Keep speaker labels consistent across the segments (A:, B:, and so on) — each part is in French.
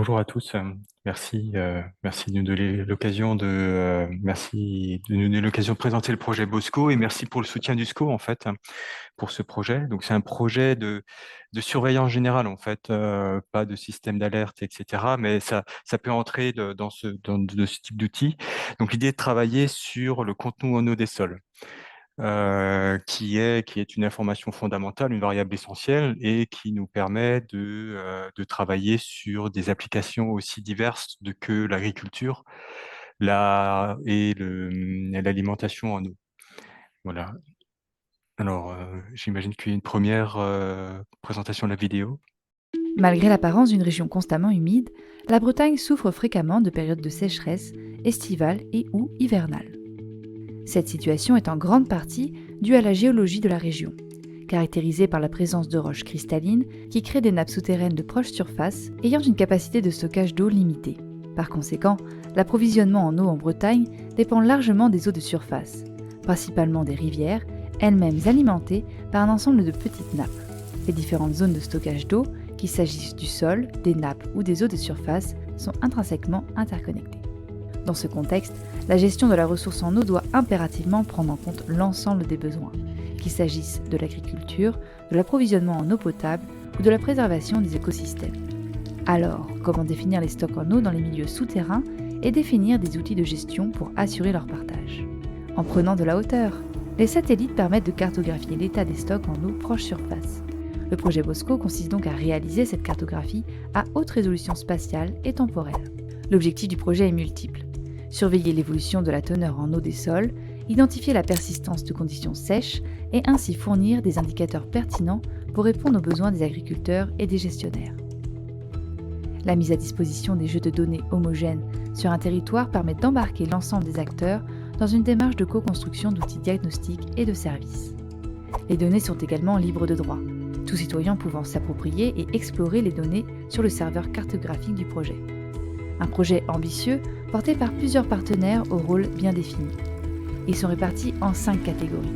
A: Bonjour à tous. Merci de nous donner l'occasion de présenter le projet Bosco et merci pour le soutien du SCO en fait pour ce projet. Donc c'est un projet de surveillance générale en fait, pas de système d'alerte, etc. Mais ça peut entrer dans ce type d'outil. Donc l'idée est de travailler sur le contenu en eau des sols. Qui est une information fondamentale, une variable essentielle et qui nous permet de travailler sur des applications aussi diverses que l'agriculture l'alimentation en eau. Voilà. Alors, j'imagine qu'il y a une première présentation de la vidéo.
B: Malgré l'apparence d'une région constamment humide, la Bretagne souffre fréquemment de périodes de sécheresse, estivale et ou hivernale. Cette situation est en grande partie due à la géologie de la région, caractérisée par la présence de roches cristallines qui créent des nappes souterraines de proche surface ayant une capacité de stockage d'eau limitée. Par conséquent, l'approvisionnement en eau en Bretagne dépend largement des eaux de surface, principalement des rivières, elles-mêmes alimentées par un ensemble de petites nappes. Les différentes zones de stockage d'eau, qu'il s'agisse du sol, des nappes ou des eaux de surface, sont intrinsèquement interconnectées. Dans ce contexte, la gestion de la ressource en eau doit impérativement prendre en compte l'ensemble des besoins, qu'il s'agisse de l'agriculture, de l'approvisionnement en eau potable ou de la préservation des écosystèmes. Alors, comment définir les stocks en eau dans les milieux souterrains et définir des outils de gestion pour assurer leur partage? En prenant de la hauteur, les satellites permettent de cartographier l'état des stocks en eau proche surface. Le projet Bosco consiste donc à réaliser cette cartographie à haute résolution spatiale et temporelle. L'objectif du projet est multiple. Surveiller l'évolution de la teneur en eau des sols, identifier la persistance de conditions sèches et ainsi fournir des indicateurs pertinents pour répondre aux besoins des agriculteurs et des gestionnaires. La mise à disposition des jeux de données homogènes sur un territoire permet d'embarquer l'ensemble des acteurs dans une démarche de co-construction d'outils diagnostiques et de services. Les données sont également libres de droit, tout citoyen pouvant s'approprier et explorer les données sur le serveur cartographique du projet. Un projet ambitieux porté par plusieurs partenaires au rôle bien défini. Ils sont répartis en 5 catégories.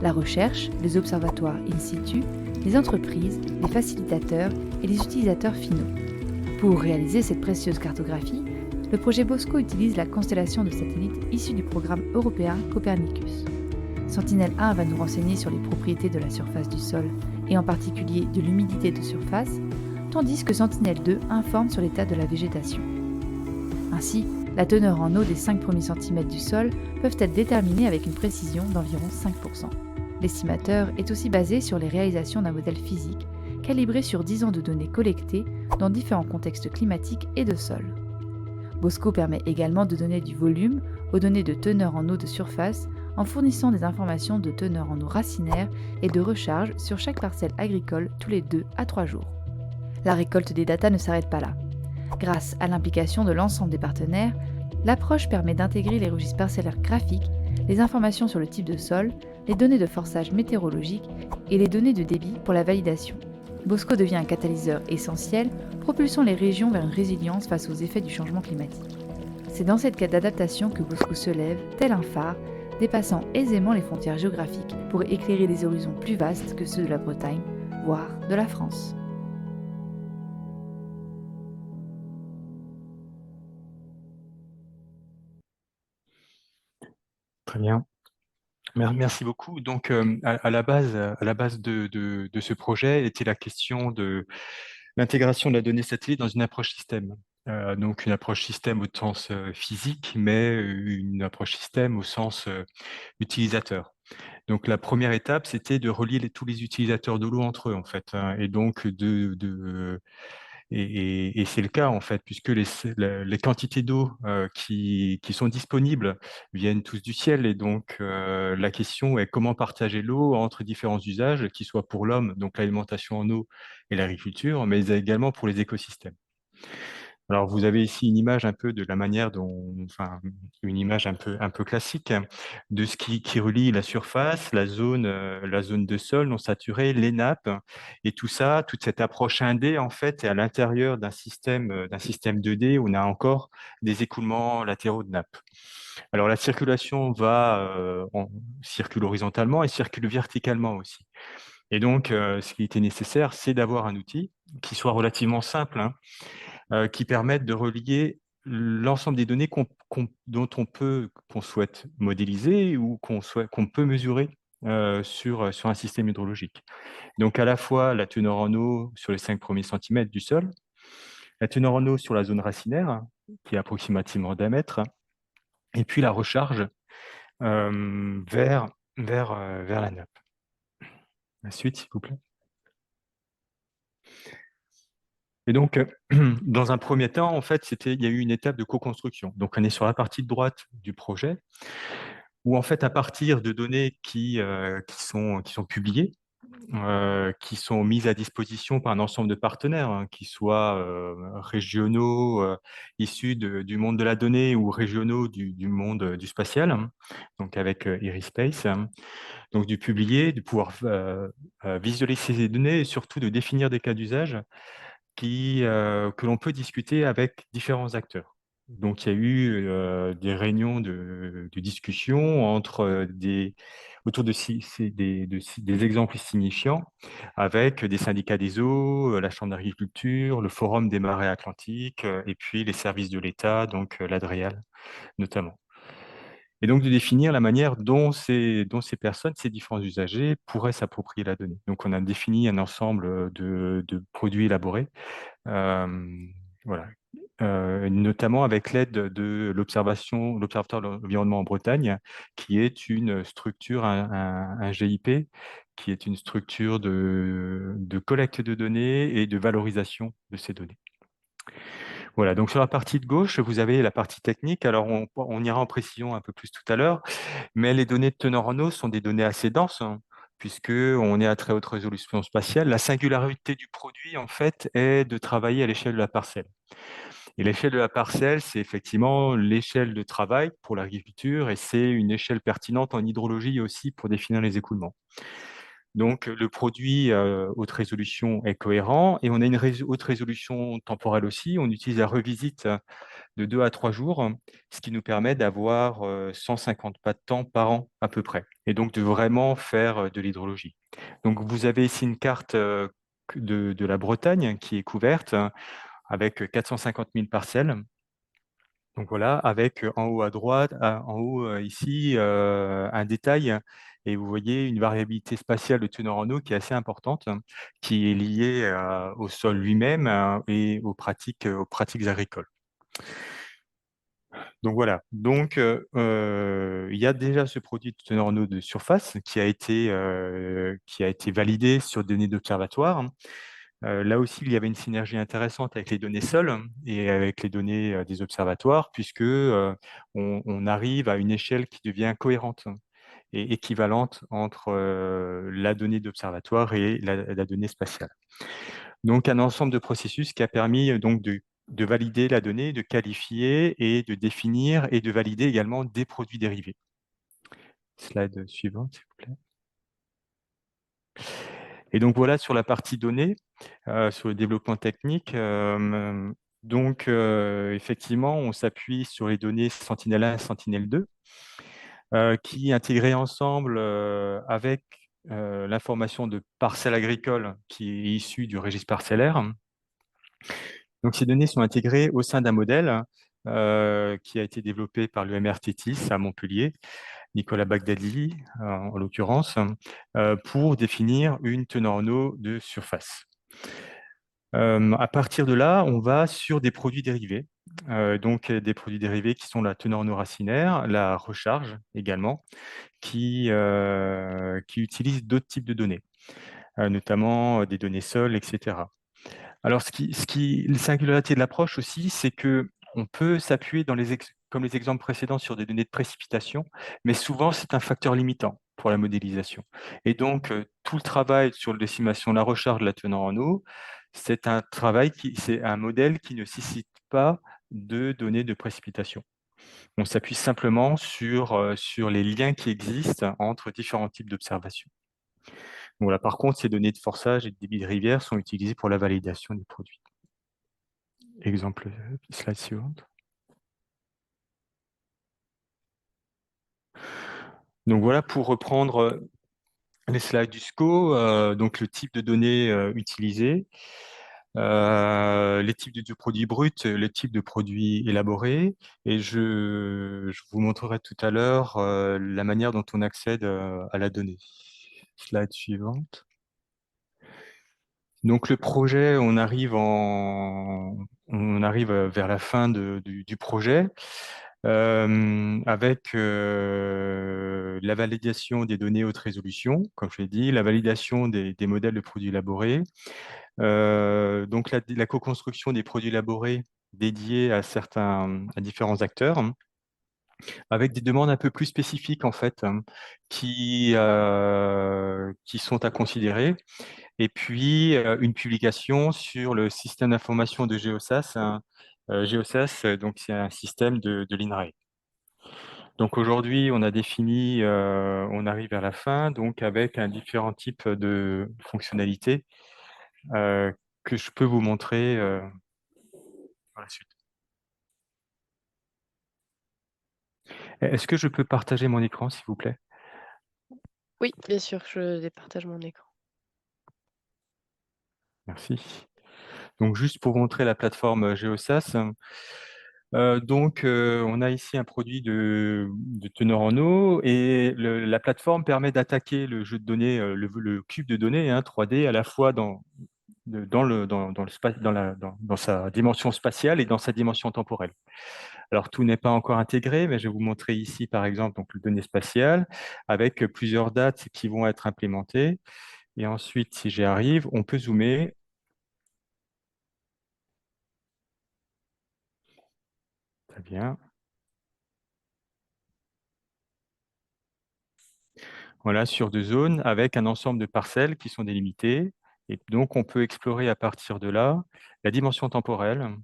B: La recherche, les observatoires in situ, les entreprises, les facilitateurs et les utilisateurs finaux. Pour réaliser cette précieuse cartographie, le projet Bosco utilise la constellation de satellites issue du programme européen Copernicus. Sentinelle-1 va nous renseigner sur les propriétés de la surface du sol et en particulier de l'humidité de surface, tandis que Sentinelle-2 informe sur l'état de la végétation. Ainsi, la teneur en eau des 5 premiers centimètres du sol peuvent être déterminées avec une précision d'environ 5%. L'estimateur est aussi basé sur les réalisations d'un modèle physique calibré sur 10 ans de données collectées dans différents contextes climatiques et de sol. Bosco permet également de donner du volume aux données de teneur en eau de surface en fournissant des informations de teneur en eau racinaire et de recharge sur chaque parcelle agricole tous les 2 à 3 jours. La récolte des datas ne s'arrête pas là. Grâce à l'implication de l'ensemble des partenaires, l'approche permet d'intégrer les registres parcellaires graphiques, les informations sur le type de sol, les données de forçage météorologique et les données de débit pour la validation. Bosco devient un catalyseur essentiel, propulsant les régions vers une résilience face aux effets du changement climatique. C'est dans cette quête d'adaptation que Bosco se lève, tel un phare, dépassant aisément les frontières géographiques pour éclairer des horizons plus vastes que ceux de la Bretagne, voire de la France.
A: Très bien. Merci beaucoup. Donc, à la base de ce projet était la question de l'intégration de la donnée satellite dans une approche système. Donc une approche système au sens physique, mais une approche système au sens utilisateur. Donc la première étape, c'était de relier tous les utilisateurs de l'eau entre eux, en fait, hein, et donc et c'est le cas, en fait, puisque les quantités d'eau qui sont disponibles viennent tous du ciel. Et donc, la question est comment partager l'eau entre différents usages, qu'ils soient pour l'homme, donc l'alimentation en eau et l'agriculture, mais également pour les écosystèmes. Alors, vous avez ici une image un peu de la manière dont, enfin, une image un peu classique de ce qui relie la surface, la zone de sol non saturée, les nappes, et tout ça, toute cette approche 1D en fait, est à l'intérieur d'un système 2D où on a encore des écoulements latéraux de nappes. Alors, la circulation circule horizontalement et circule verticalement aussi. Et donc, ce qui était nécessaire, c'est d'avoir un outil qui soit relativement simple, hein, qui permettent de relier l'ensemble des données qu'on souhaite modéliser ou qu'on peut mesurer sur un système hydrologique. Donc à la fois la teneur en eau sur les 5 premiers centimètres du sol, la teneur en eau sur la zone racinaire, qui est approximativement d'1 mètre, et puis la recharge vers, vers la nappe. La suite, s'il vous plaît. Et donc, dans un premier temps, en fait, il y a eu une étape de co-construction. Donc, on est sur la partie droite du projet, où en fait, à partir de données qui sont publiées, qui sont mises à disposition par un ensemble de partenaires, hein, qui soient régionaux, issus du monde de la donnée ou régionaux du monde du spatial, hein, donc avec Erispace, hein, donc du publier, de pouvoir visualiser ces données et surtout de définir des cas d'usage que l'on peut discuter avec différents acteurs. Donc, il y a eu des réunions de discussion autour des exemples signifiants avec des syndicats des eaux, la Chambre d'agriculture, le Forum des marais atlantiques et puis les services de l'État, donc l'ADREAL notamment. Et donc de définir la manière dont ces personnes, ces différents usagers pourraient s'approprier la donnée. Donc on a défini un ensemble de produits élaborés, voilà, notamment avec l'aide de l'Observatoire de l'environnement en Bretagne, qui est une structure, un GIP, qui est une structure de collecte de données et de valorisation de ces données. Voilà, donc sur la partie de gauche, vous avez la partie technique. Alors, on ira en précision un peu plus tout à l'heure, mais les données de teneur en eau sont des données assez denses, hein, puisqu'on est à très haute résolution spatiale. La singularité du produit, en fait, est de travailler à l'échelle de la parcelle. Et l'échelle de la parcelle, c'est effectivement l'échelle de travail pour l'agriculture et c'est une échelle pertinente en hydrologie aussi pour définir les écoulements. Donc, le produit haute résolution est cohérent et on a une haute résolution temporelle aussi. On utilise la revisite de 2 à 3 jours, ce qui nous permet d'avoir 150 pas de temps par an à peu près et donc de vraiment faire de l'hydrologie. Donc, vous avez ici une carte de la Bretagne qui est couverte avec 450 000 parcelles. Donc voilà, avec en haut à droite, en haut ici, un détail et vous voyez une variabilité spatiale de teneur en eau qui est assez importante, qui est liée au sol lui-même et aux pratiques agricoles. Donc voilà, donc il y a déjà ce produit de teneur en eau de surface qui a été validé sur des données d'observatoire. Là aussi, il y avait une synergie intéressante avec les données sol et avec les données des observatoires, puisque on arrive à une échelle qui devient cohérente et équivalente entre la donnée d'observatoire et la donnée spatiale. Donc, un ensemble de processus qui a permis donc de valider la donnée, de qualifier et de définir et de valider également des produits dérivés. Slide suivante, s'il vous plaît. Et donc voilà sur la partie données, sur le développement technique. Donc effectivement, on s'appuie sur les données Sentinel-1 et Sentinel-2 qui intégrées ensemble avec l'information de parcelles agricoles qui est issue du registre parcellaire. Donc ces données sont intégrées au sein d'un modèle qui a été développé par l'EMR-TETIS à Montpellier, Nicolas Bagdadi, en l'occurrence, pour définir une teneur en eau de surface. À partir de là, on va sur des produits dérivés. Donc des produits dérivés qui sont la teneur en eau racinaire, la recharge également, qui utilisent d'autres types de données, notamment des données sol, etc. Alors, la singularité de l'approche aussi, c'est que on peut s'appuyer comme les exemples précédents sur des données de précipitation, mais souvent c'est un facteur limitant pour la modélisation. Et donc, tout le travail sur l'estimation de la recharge de la teneur en eau, c'est un modèle qui ne nécessite pas de données de précipitation. On s'appuie simplement sur les liens qui existent entre différents types d'observations. Voilà, par contre, ces données de forçage et de débit de rivière sont utilisées pour la validation des produits. Exemple, slide suivante. Donc voilà, pour reprendre les slides du SCO, donc le type de données utilisées. les types de produits bruts, les types de produits élaborés, et je vous montrerai tout à l'heure la manière dont on accède à la donnée. Slide suivante. Donc le projet, on arrive vers la fin du projet avec la validation des données haute résolution, comme je l'ai dit, la validation des modèles de produits élaborés, donc la co-construction des produits élaborés dédiés à différents acteurs, avec des demandes un peu plus spécifiques en fait, qui sont à considérer. Et puis une publication sur le système d'information de GeoSAS. GeoSAS, donc c'est un système de l'INRAE. Donc aujourd'hui, on a défini, on arrive vers la fin, donc avec un différent type de fonctionnalités que je peux vous montrer par la suite. Est-ce que je peux partager mon écran, s'il vous plaît?
C: Oui, bien sûr, je départage mon écran.
A: Merci. Donc juste pour montrer la plateforme GeoSAS. On a ici un produit de teneur en eau, et la plateforme permet d'attaquer le jeu de données, le cube de données 3D, à la fois dans sa dimension spatiale et dans sa dimension temporelle. Alors, tout n'est pas encore intégré, mais je vais vous montrer ici, par exemple, donc, le données spatiales avec plusieurs dates qui vont être implémentées. Et ensuite, si j'y arrive, on peut zoomer. Très bien. Voilà, sur 2 zones avec un ensemble de parcelles qui sont délimitées. Et donc, on peut explorer à partir de là la dimension temporelle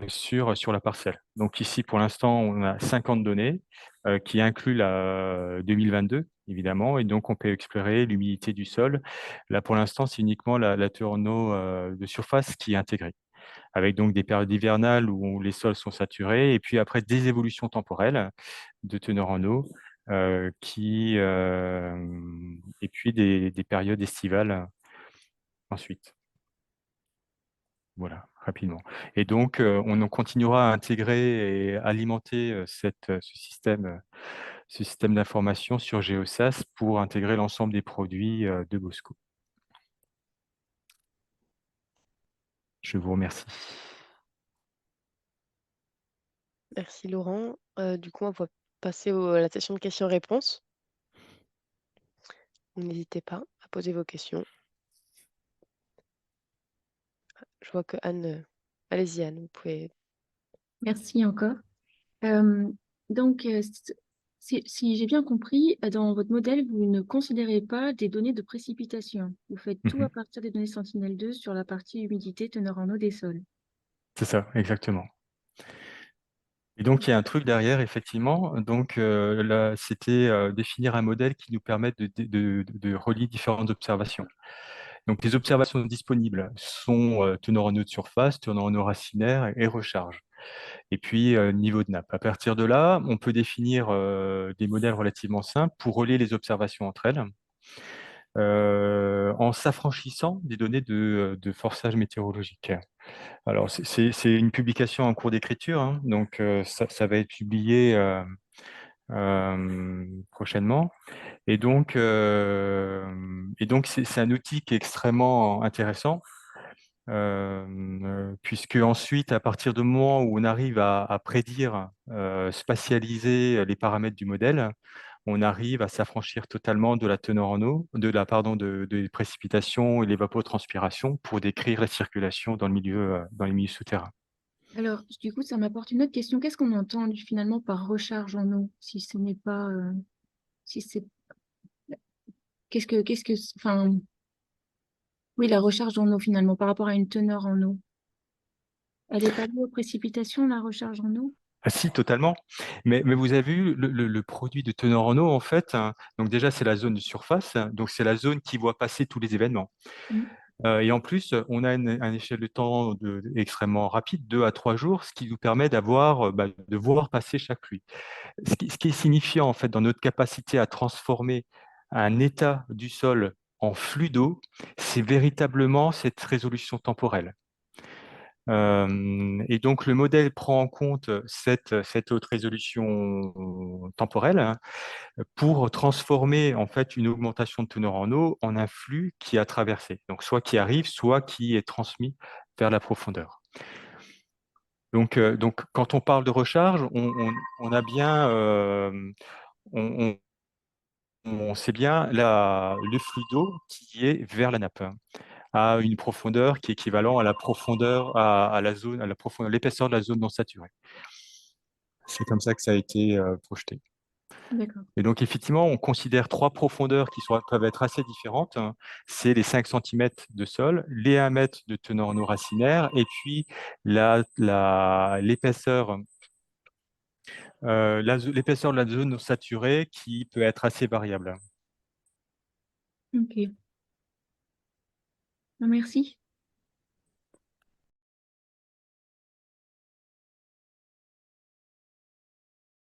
A: sur la parcelle. Donc ici, pour l'instant, on a 50 données qui incluent la 2022, évidemment, et donc on peut explorer l'humidité du sol. Là, pour l'instant, c'est uniquement la teneur en eau de surface qui est intégrée, avec donc des périodes hivernales où les sols sont saturés, et puis après des évolutions temporelles de teneur en eau, et puis des périodes estivales ensuite. Voilà, rapidement. Et donc, on en continuera à intégrer et alimenter ce système d'information sur GeoSAS pour intégrer l'ensemble des produits de Bosco. Je vous remercie.
C: Merci Laurent. Du coup, on va passer à la session de questions-réponses. N'hésitez pas à poser vos questions. Je vois que Anne... Allez-y Anne, vous pouvez...
D: Merci encore. Euh, si j'ai bien compris, dans votre modèle, vous ne considérez pas des données de précipitation. Vous faites tout à partir des données Sentinel-2 sur la partie humidité, teneur en eau des sols.
A: C'est ça, exactement. Et donc, il y a un truc derrière, effectivement. Donc, là, c'était définir un modèle qui nous permette de relier différentes observations. Donc, les observations disponibles sont teneur en eau de surface, teneur en eau racinaire et recharge. Et puis, niveau de nappe. À partir de là, on peut définir des modèles relativement simples pour relier les observations entre elles, en s'affranchissant des données de forçage météorologique. Alors, c'est une publication en cours d'écriture, hein, donc ça va être publié prochainement. Et donc, c'est un outil qui est extrêmement intéressant, puisque ensuite, à partir du moment où on arrive à prédire, spatialiser les paramètres du modèle, on arrive à s'affranchir totalement de la teneur en eau, des précipitations et l'évapotranspiration pour décrire la circulation dans les milieux souterrains.
D: Alors, du coup, ça m'apporte une autre question. Qu'est-ce qu'on entend finalement par recharge en eau, si ce n'est pas, si c'est, enfin, oui, la recharge en eau finalement par rapport à une teneur en eau. Elle n'est pas liée aux précipitations, la recharge en eau?
A: Ah si, totalement. Mais vous avez vu, le produit de teneur en eau, en fait, hein, donc déjà, c'est la zone de surface, donc c'est la zone qui voit passer tous les événements.
D: Mm.
A: Et en plus, on a une échelle de temps extrêmement rapide, 2 à 3 jours, ce qui nous permet de voir passer chaque pluie. Ce qui est signifiant, en fait, dans notre capacité à transformer un état du sol en flux d'eau, c'est véritablement cette résolution temporelle. Et donc le modèle prend en compte cette haute résolution temporelle, hein, pour transformer en fait une augmentation de teneur en eau en un flux qui a traversé, donc soit qui arrive, soit qui est transmis vers la profondeur. Donc quand on parle de recharge, on a bien, on, on sait bien le flux d'eau qui est vers la nappe, hein, à une profondeur qui est équivalent à la profondeur, à la zone, à la profondeur, l'épaisseur de la zone non saturée. C'est comme ça que ça a été projeté.
D: D'accord.
A: Et donc, effectivement, on considère 3 profondeurs qui peuvent être assez différentes, hein. C'est les 5 cm de sol, les 1 mètre de teneur en eau racinaire, et puis l'épaisseur l'épaisseur de la zone saturée qui peut être assez variable.
D: Ok. Merci.